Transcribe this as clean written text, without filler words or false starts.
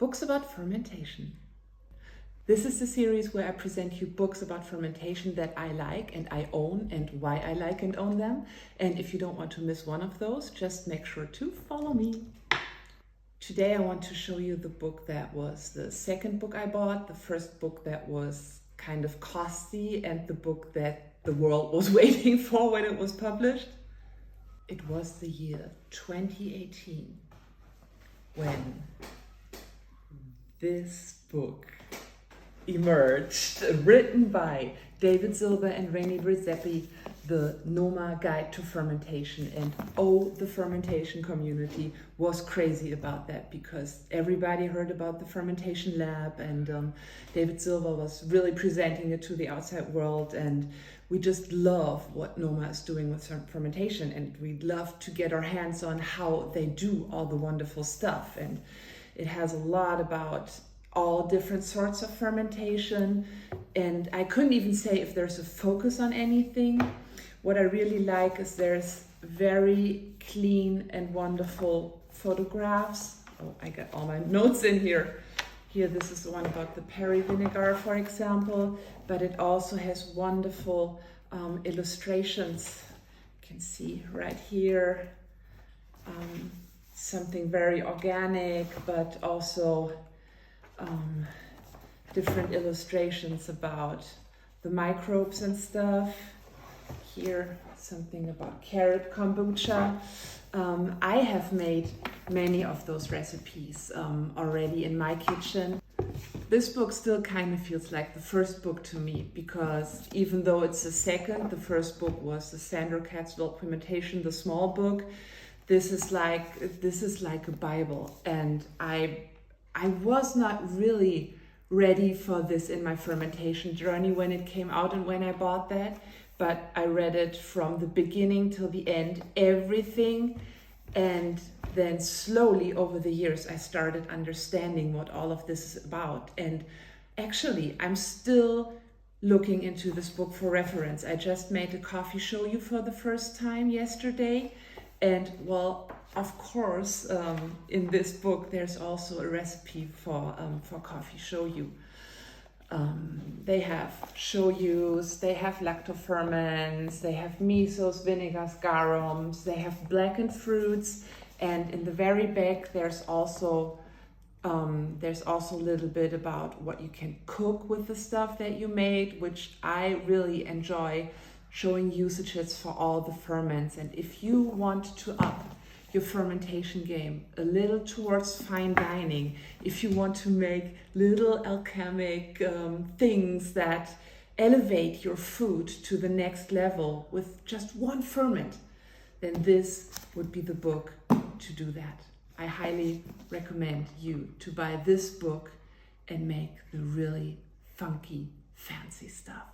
Books about fermentation. This is the series where I present you books about fermentation that I like and I own and why I like and own them. And if you don't want to miss one of those, just make sure to follow me. Today I want to show you the book that was the second book I bought, the first book that was kind of costly, and the book that the world was waiting for when it was published. It was the year 2018 when this book emerged, written by Zilber and Rene Redzepi, the Noma Guide to Fermentation. And oh, the fermentation community was crazy about that because everybody heard about the fermentation lab, and Zilber was really presenting it to the outside world, and we just love what Noma is doing with fermentation, and we'd love to get our hands on how they do all the wonderful stuff. And it has a lot about all different sorts of fermentation, and I couldn't even say if there's a focus on anything. What I really like is there's very clean and wonderful photographs. Oh, I got all my notes in here. Here, this is the one about the perry vinegar, for example, but it also has wonderful illustrations. You can see right here, something very organic, but also different illustrations about the microbes and stuff. Here, something about carrot kombucha. I have made many of those recipes already in my kitchen. This book still kind of feels like the first book to me, because even though it's the second, the first book was the Fermentation, the small book. This is like a Bible, and I was not really ready for this in my fermentation journey when it came out and when I bought that, but I read it from the beginning till the end, everything, and then slowly over the years I started understanding what all of this is about. And actually I'm still looking into this book for reference. I just made a coffee shoyu for the first time yesterday, and well, of course, in this book there's also a recipe for coffee shoyu. They have shoyus, they have lactoferments, they have misos, vinegars, garums, they have blackened fruits, and in the very back there's also a little bit about what you can cook with the stuff that you made, which I really enjoy, showing usages for all the ferments. And if you want to up your fermentation game a little towards fine dining, if you want to make little alchemic things that elevate your food to the next level with just one ferment, then this would be the book to do that. I highly recommend you to buy this book and make the really funky, fancy stuff.